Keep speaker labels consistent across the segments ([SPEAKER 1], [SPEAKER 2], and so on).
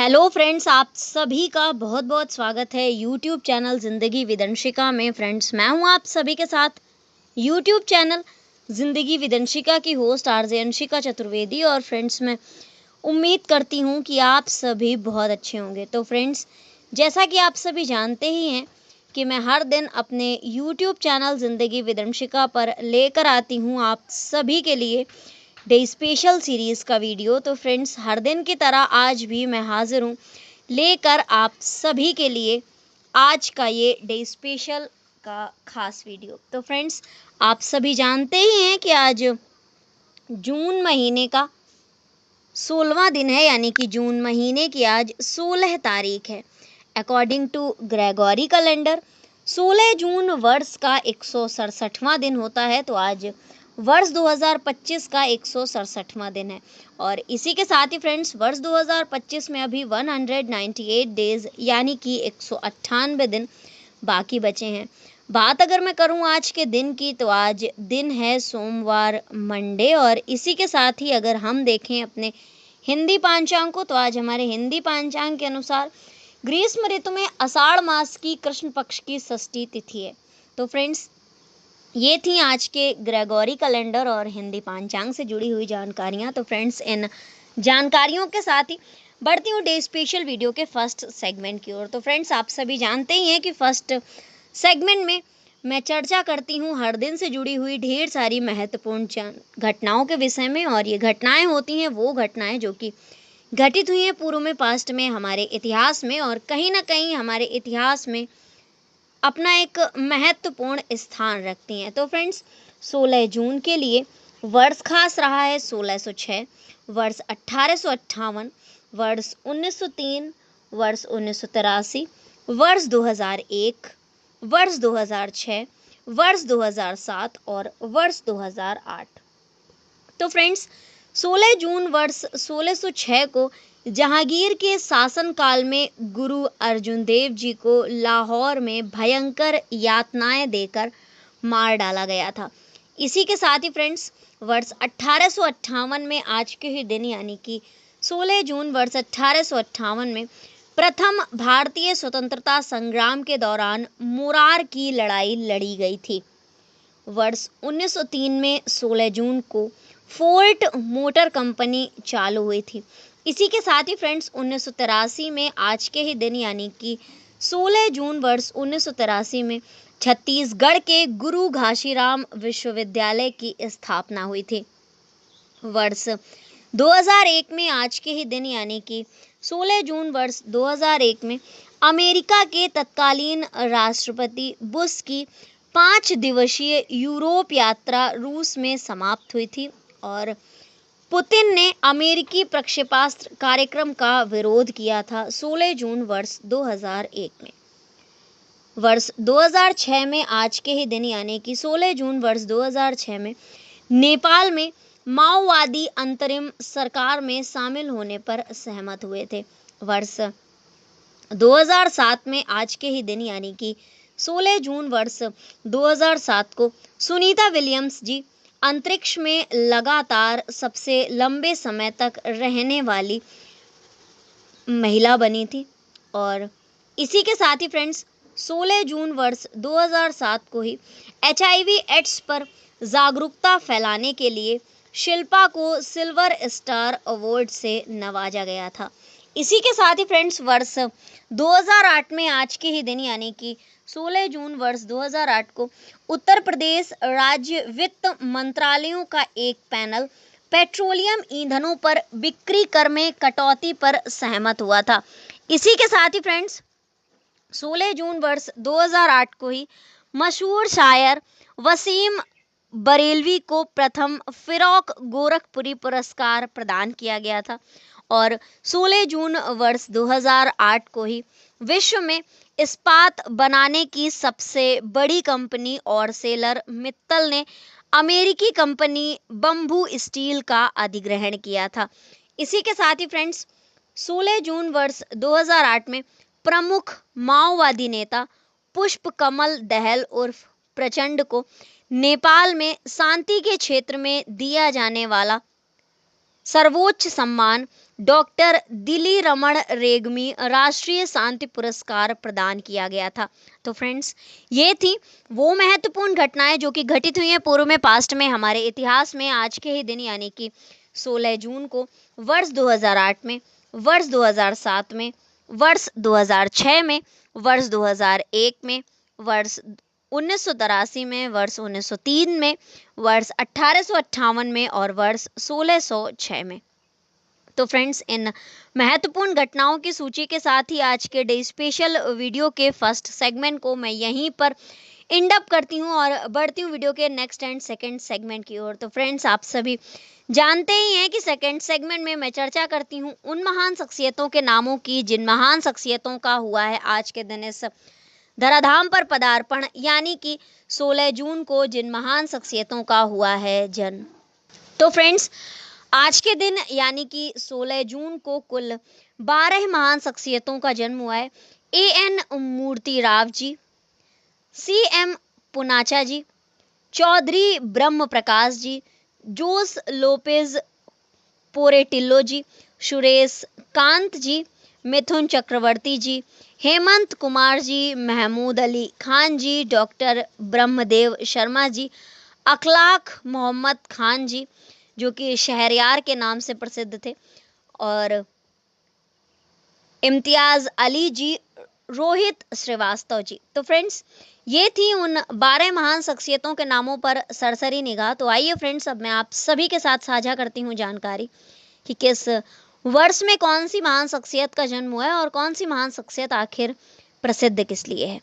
[SPEAKER 1] Hello friends, आप सभी का बहुत बहुत स्वागत है यूट्यूब चैनल ज़िंदगी विदंशिका में। फ्रेंड्स, मैं हूं आप सभी के साथ यूट्यूब चैनल ज़िंदगी विदंशिका की होस्ट आरजे अंशिका चतुर्वेदी। और फ्रेंड्स, मैं उम्मीद करती हूं कि आप सभी बहुत अच्छे होंगे। तो फ्रेंड्स, जैसा कि आप सभी जानते ही हैं कि मैं हर दिन अपने यूट्यूब चैनल ज़िंदगी विदंशिका पर लेकर आती हूं आप सभी के लिए डे स्पेशल सीरीज़ का वीडियो। तो फ्रेंड्स, हर दिन की तरह आज भी मैं हाजिर हूँ लेकर आप सभी के लिए आज का ये डे स्पेशल का खास वीडियो। तो फ्रेंड्स, आप सभी जानते ही हैं कि आज जून महीने का 16वां दिन है, यानी कि जून महीने की आज 16 तारीख है। अकॉर्डिंग टू ग्रेगोरी कैलेंडर 16 जून वर्ष का 167वां दिन होता है। तो आज वर्ष 2025 का 167वां दिन है। और इसी के साथ ही फ्रेंड्स, वर्ष 2025 में अभी 198 डेज यानी कि 198 दिन बाकी बचे हैं। बात अगर मैं करूं आज के दिन की, तो आज दिन है सोमवार, मंडे। और इसी के साथ ही अगर हम देखें अपने हिंदी पांचांग को, तो आज हमारे हिंदी पांचांग के अनुसार ग्रीष्म ऋतु में आषाढ़ मास की कृष्ण पक्ष की षष्ठी तिथि है। तो फ्रेंड्स, ये थी आज के ग्रेगोरी कैलेंडर और हिंदी पांचांग से जुड़ी हुई जानकारियां। तो फ्रेंड्स, इन जानकारियों के साथ ही बढ़ती हूँ डे स्पेशल वीडियो के फर्स्ट सेगमेंट की ओर। तो फ्रेंड्स, आप सभी जानते ही हैं कि फर्स्ट सेगमेंट में मैं चर्चा करती हूँ हर दिन से जुड़ी हुई ढेर सारी महत्वपूर्ण घटनाओं के विषय में। और ये घटनाएं होती हैं वो घटनाएं जो कि घटित हुई हैं पूर्व में, पास्ट में, हमारे इतिहास में, और कहीं ना कहीं हमारे इतिहास में अपना एक महत्वपूर्ण स्थान रखती हैं। तो फ्रेंड्स, 16 जून के लिए वर्ष खास रहा है 1606, वर्ष 1858, वर्ष 1903, वर्ष 1983, वर्ष 2001, वर्ष 2006, वर्ष 2007 और वर्ष 2008। तो फ्रेंड्स, 16 जून वर्ष 1606 को जहांगीर के शासनकाल में गुरु अर्जुन देव जी को लाहौर में भयंकर यातनाएं देकर मार डाला गया था। इसी के साथ ही फ्रेंड्स, वर्ष 1858 में आज के ही दिन यानी कि 16 जून वर्ष 1858 में प्रथम भारतीय स्वतंत्रता संग्राम के दौरान मुरार की लड़ाई लड़ी गई थी। वर्ष 1903 में 16 जून को फोर्ट मोटर कंपनी चालू हुई थी। इसी के साथ ही फ्रेंड्स, 1983 में आज के ही दिन यानी कि 16 जून वर्ष 1983 में छत्तीसगढ़ के गुरु घासीराम विश्वविद्यालय की स्थापना हुई थी। वर्ष 2001 में आज के ही दिन यानी कि 16 जून वर्ष 2001 में अमेरिका के तत्कालीन राष्ट्रपति बुश की 5 दिवसीय यूरोप यात्रा रूस में समाप्त हुई थी। और पुतिन ने अमेरिकी प्रक्षेपास्त्र कार्यक्रम का विरोध किया था 16 जून वर्ष 2001 में। वर्ष 2006 में आज के ही दिन यानी कि 16 जून वर्ष 2006 में नेपाल में माओवादी अंतरिम सरकार में शामिल होने पर सहमत हुए थे। वर्ष 2007 में आज के ही दिन यानी कि 16 जून वर्ष 2007 को सुनीता विलियम्स जी अंतरिक्ष में लगातार सबसे लंबे समय तक रहने वाली महिला बनी थी। और इसी के साथ ही फ्रेंड्स, 16 जून वर्ष 2007 को ही HIV एड्स पर जागरूकता फैलाने के लिए शिल्पा को सिल्वर स्टार अवार्ड से नवाजा गया था। इसी के साथ ही फ्रेंड्स, वर्ष 2008 में आज के ही दिन यानी कि 16 जून वर्ष 2008 को उत्तर प्रदेश राज्य वित्त मंत्रालयों का एक पैनल पेट्रोलियम ईंधनों पर बिक्री कर में कटौती पर सहमत हुआ था। इसी के साथ ही फ्रेंड्स, 16 जून वर्ष 2008 को ही मशहूर शायर वसीम बरेलवी को प्रथम फिरोक गोरखपुरी पुरस्कार प्रदान किया गया था। और 16 जून वर्ष 2008 को ही विश्व में इस्पात बनाने की सबसे बड़ी कंपनी और सेलर मित्तल ने अमेरिकी कंपनी बम्बू स्टील का अधिग्रहण किया था। इसी के साथ ही फ्रेंड्स, 16 जून वर्ष 2008 में प्रमुख माओवादी नेता पुष्प कमल दहल उर्फ प्रचंड को नेपाल में शांति के क्षेत्र में दिया जाने वाला सर्वोच्च सम्मान डॉक्टर दिली रमण रेग्मी राष्ट्रीय शांति पुरस्कार प्रदान किया गया था। तो फ्रेंड्स, ये थी वो महत्वपूर्ण घटनाएं जो कि घटित हुई हैं पूर्व में, पास्ट में, हमारे इतिहास में आज के ही दिन यानी कि 16 जून को, वर्ष 2008 में, वर्ष 2007 में, वर्ष 2006 में, वर्ष 2001 में, वर्ष 1983 में, वर्ष 1903 में, वर्ष 1858 में और वर्ष 1606 में। तो फ्रेंड्स, इन महत्वपूर्ण घटनाओं की सूची के साथ ही आज के डे स्पेशल वीडियो के फर्स्ट सेगमेंट को मैं यहीं पर एंड अप करती हूँ और बढ़ती हूँ वीडियो के नेक्स्ट एंड सेकंड सेगमेंट की ओर। तो फ्रेंड्स, आप सभी जानते ही हैं कि सेकंड सेगमेंट में मैं चर्चा करती हूँ उन महान शख्सियतों के नामों की जिन महान शख्सियतों का हुआ है आज के दिन इस धराधाम पर पदार्पण, यानी कि 16 जून को जिन महान शख्सियतों का हुआ है जन्म। तो फ्रेंड्स, आज के दिन यानी कि 16 जून को कुल 12 महान शख्सियतों का जन्म हुआ है। A N Murthy Rao ji, C M Poonacha ji, Chaudhary Brahm Prakash ji, Jose Lopez Portillo ji, Suresh Kant ji, Mithun Chakraborty ji, Hemant Kumar ji, Mahmood Ali Khan ji, doctor Brahmdev Sharma ji, Akhlaq Mohammad Khan जी जो कि शहरयार के नाम से प्रसिद्ध थे, और इम्तियाज अली जी, रोहित श्रीवास्तव जी। तो फ्रेंड्स, ये थी उन 12 महान शख्सियतों के नामों पर सरसरी निगाह। तो आइए फ्रेंड्स, अब मैं आप सभी के साथ साझा करती हूँ जानकारी कि किस वर्ष में कौन सी महान शख्सियत का जन्म हुआ है और कौन सी महान शख्सियत आखिर प्रसिद्ध किस लिए है।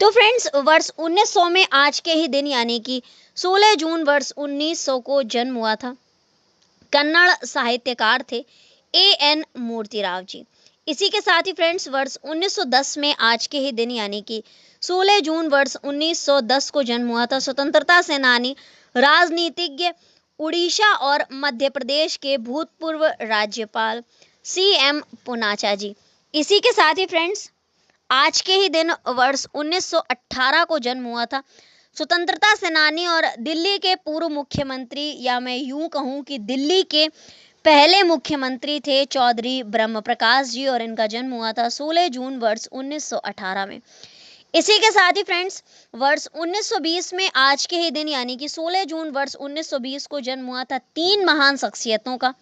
[SPEAKER 1] तो फ्रेंड्स, वर्ष 1900 में आज के ही दिन यानी कि 16 जून वर्ष 1900 को जन्म हुआ था। कन्नड़ साहित्यकार थे एएन मूर्तिराव जी। इसी के साथ ही फ्रेंड्स, वर्ष 1910 में आज के ही दिन यानी कि 16 जून वर्ष 1910 को जन्म हुआ था स्वतंत्रता सेनानी, राजनीतिज्ञ, उड़ीसा और मध्य प्रदेश के भूतपूर्व राज्यपाल सीएम पुनाचा जी। इसी के साथ ही फ्रेंड्स, आज के ही दिन वर्ष 1918 को जन्म हुआ था स्वतंत्रता सेनानी और दिल्ली के पूर्व मुख्यमंत्री, या मैं यूं कहूं कि दिल्ली के पहले मुख्यमंत्री थे चौधरी ब्रह्म प्रकाश जी, और इनका जन्म हुआ था 16 जून वर्ष 1918 में। इसी के साथ ही फ्रेंड्स, वर्ष 1920 में आज के ही दिन यानी कि 16 जून वर्ष 1920 को जन्म हुआ था 3 महान शख्सियतों का,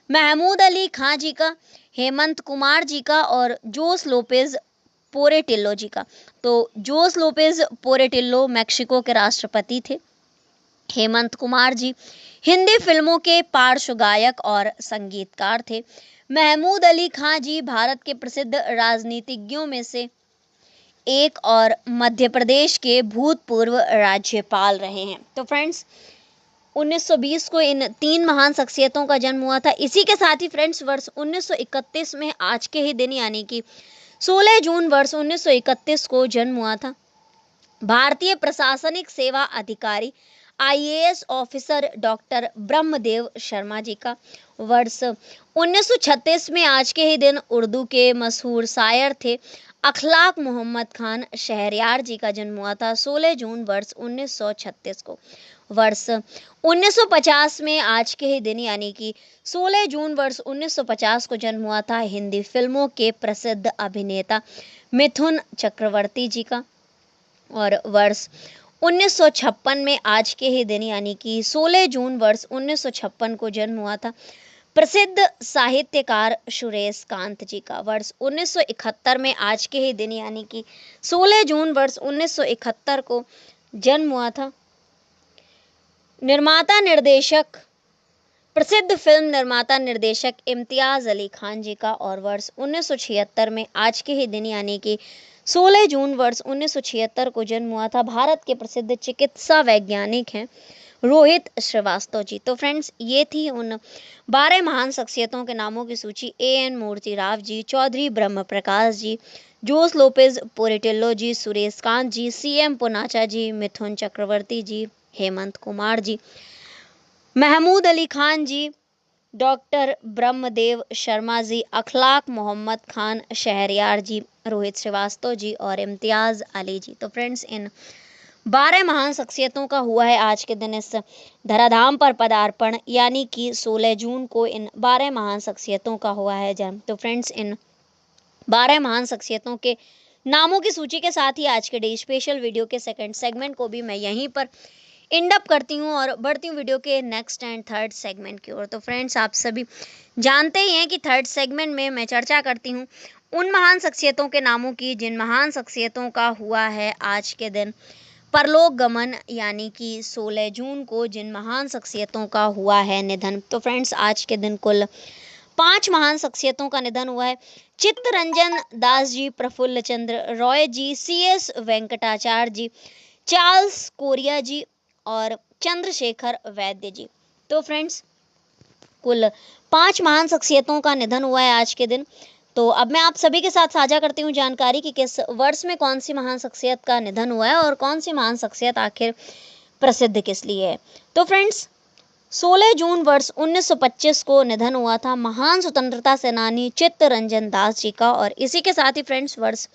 [SPEAKER 1] महमूद अली खां जी का, हेमंत कुमार जी का और जोस लोपेज पोरेटिल्लो जी का। तो जोस लोपेज पोरेटिल्लो मैक्सिको के राष्ट्रपति थे। हेमंत कुमार जी हिंदी फिल्मों के पार्श्व गायक और संगीतकार थे। महमूद अली खां जी भारत के प्रसिद्ध राजनीतिज्ञों में से एक और मध्य प्रदेश के भूतपूर्व राज्यपाल रहे हैं। तो फ्रेंड्स, 1920 को इन 3 महान शख्सियतों का जन्म हुआ था। इसी के साथ ही फ्रेंड्स, वर्ष 1931 में आज के ही दिन यानी कि 16 जून वर्ष 1931 को जन्म हुआ था भारतीय प्रशासनिक सेवा अधिकारी IAS officer doctor Brahmdev Sharma ji का। वर्ष 1936 में आज के ही दिन उर्दू के मशहूर शायर थे अखलाक मोहम्मद खान शहरयार जी का जन्म हुआ था 16 जून वर्ष 1936 को। वर्ष 1950 में आज के ही दिन यानी कि 16 जून वर्ष 1950 को जन्म हुआ था हिंदी फिल्मों के प्रसिद्ध अभिनेता मिथुन चक्रवर्ती जी का। और वर्ष 1956 में आज के ही दिन यानी कि 16 जून वर्ष 1956 को जन्म हुआ था प्रसिद्ध साहित्यकार सुरेश कांत जी का। वर्ष 1971 में आज के ही दिन यानी कि 16 जून वर्ष 1971 को जन्म हुआ था निर्माता निर्देशक प्रसिद्ध फिल्म निर्माता निर्देशक इम्तियाज अली खान जी का। और वर्ष 1976 में आज के ही दिन यानी कि 16 जून वर्ष 1976 को जन्म हुआ था भारत के प्रसिद्ध चिकित्सा वैज्ञानिक हैं रोहित श्रीवास्तव जी। तो फ्रेंड्स, ये थी उन 12 महान शख्सियतों के नामों की सूची। An Murthy Rao ji, Chaudhary Brahm Prakash ji, Jose Lopez Portillo ji, Suresh Kant ji, C M Poonacha ji, Mithun Chakraborty ji, Hemant Kumar ji, Mahmood Ali Khan ji, doctor Brahmdev Sharma ji, Akhlaq Mohammad Khan Shahryar जी, रोहित श्रीवास्तव जी और इम्तियाज अली जी। तो फ्रेंड्स, इन 12 महान शख्सियतों का हुआ है आज के दिन इस धराधाम पर पदार्पण, यानी कि 16 जून को इन 12 महान शख्सियतों का हुआ है जन्म। तो फ्रेंड्स, इन 12 महान शख्सियतों के नामों की सूची के साथ ही आज के डे स्पेशल वीडियो के सेकंड सेगमेंट को भी मैं यहीं पर एंड अप करती हूँ और बढ़ती हूँ वीडियो के नेक्स्ट एंड थर्ड सेगमेंट की ओर। तो फ्रेंड्स, आप सभी जानते ही हैं कि थर्ड सेगमेंट में मैं चर्चा करती हूँ उन महान शख्सियतों के नामों की जिन महान शख्सियतों का हुआ है आज के दिन परलोक गमन, यानी कि 16 जून को जिन महान शख्सियतों का हुआ है निधन। तो फ्रेंड्स, आज के दिन कुल 5 महान शख्सियतों का निधन हुआ है। चित्तरंजन दास जी, प्रफुल्ल चंद्र रॉय जी, CS वेंकटाचार्य जी, चार्ल्स कोरिया जी और चंद्रशेखर वैद्य जी। तो फ्रेंड्स, कुल 5 महान शख्सियतों का निधन हुआ है आज के दिन। तो अब मैं आप सभी के साथ साझा करती हूँ जानकारी कि किस वर्ष में कौन सी महान शख्सियत का निधन हुआ है और कौन सी महान शख्सियत आखिर प्रसिद्ध किस लिए है। तो फ्रेंड्स, 16 जून वर्ष 1925 को निधन हुआ था महान स्वतंत्रता सेनानी चित्तरंजन दास जी का। और इसी के साथ ही फ्रेंड्स, वर्ष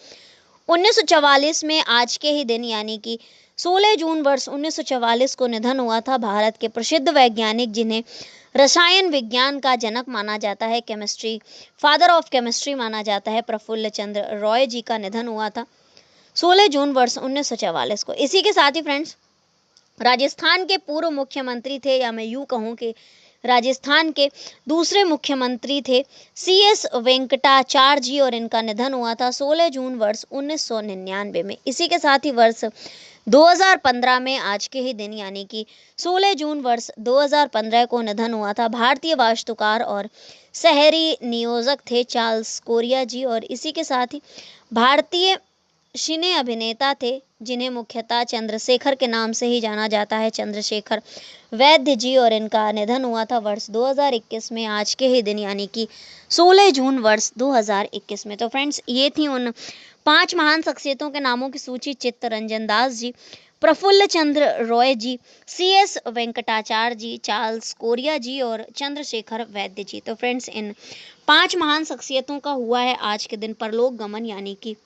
[SPEAKER 1] 1944 में आज के ही दिन यानी कि 16 जून वर्ष 1944 को निधन हुआ था भारत के प्रसिद्ध वैज्ञानिक जिन्हें रसायन विज्ञान का जनक माना जाता है, केमिस्ट्री फादर ऑफ केमिस्ट्री माना जाता है, प्रफुल्ल चंद्र रॉय जी का निधन हुआ था 16 जून वर्ष 1944 को। इसी के साथ ही फ्रेंड्स, राजस्थान के पूर्व मुख्यमंत्री थे, या मैं यूं कहूं कि राजस्थान के दूसरे मुख्यमंत्री थे CS वेंकटाचार्य जी, और इनका निधन हुआ था 16 जून वर्ष 1999 में। इसी के साथ ही वर्ष 2015 में आज के ही दिन यानी कि 16 जून वर्ष 2015 को निधन हुआ था भारतीय वास्तुकार और शहरी नियोजक थे चार्ल्स कोरिया जी। और इसी के साथ ही भारतीय सिने अभिनेता थे जिन्हें मुख्यतः चंद्रशेखर के नाम से ही जाना जाता है, चंद्रशेखर वैद्य जी, और इनका निधन हुआ था वर्ष 2021 में आज के ही दिन यानी कि 16 जून वर्ष 2021 में। तो फ्रेंड्स, ये थी उन 5 महान शख्सियतों के नामों की सूची। चित्तरंजन दास जी, प्रफुल्ल चंद्र रॉय जी, CS वेंकटाचार्य जी, चार्ल्स कोरिया जी और चंद्रशेखर वैद्य जी। तो फ्रेंड्स, इन 5 महान शख्सियतों का हुआ है आज के दिन परलोक गमन, यानी कि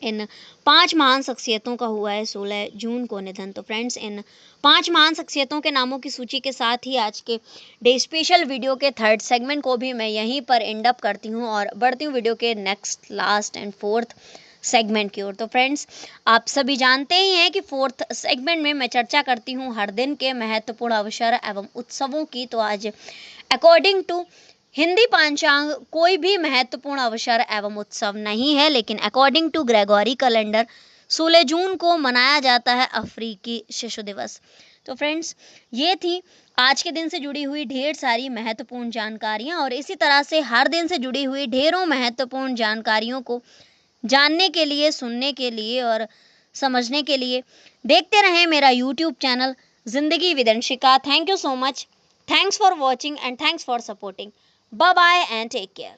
[SPEAKER 1] इन 5 महान शख्सियतों का हुआ है 16 जून को निधन। तो फ्रेंड्स, इन 5 महान शख्सियतों के नामों की सूची के साथ ही आज के डे स्पेशल वीडियो के थर्ड सेगमेंट को भी मैं यहीं पर एंड अप करती हूँ और बढ़ती हूँ वीडियो के next, last and fourth segment की ओर। तो फ्रेंड्स, आप सभी जानते ही हैं कि फोर्थ सेगमेंट में मैं चर्चा करती हूँ हर दिन के महत्वपूर्ण अवसर एवं उत्सवों की। तो आज अकॉर्डिंग टू हिंदी पंचांग कोई भी महत्वपूर्ण अवसर एवं उत्सव नहीं है, लेकिन अकॉर्डिंग टू ग्रेगोरी कैलेंडर 16 जून को मनाया जाता है अफ्रीकी शिशु दिवस। तो फ्रेंड्स, ये थी आज के दिन से जुड़ी हुई ढेर सारी महत्वपूर्ण जानकारियां, और इसी तरह से हर दिन से जुड़ी हुई ढेरों महत्वपूर्ण जानकारियों को जानने के लिए, सुनने के लिए और समझने के लिए देखते रहें मेरा यूट्यूब चैनल जिंदगी Vidanshika. Thank you so much, thanks for watching and thanks for supporting. Bye bye and take care.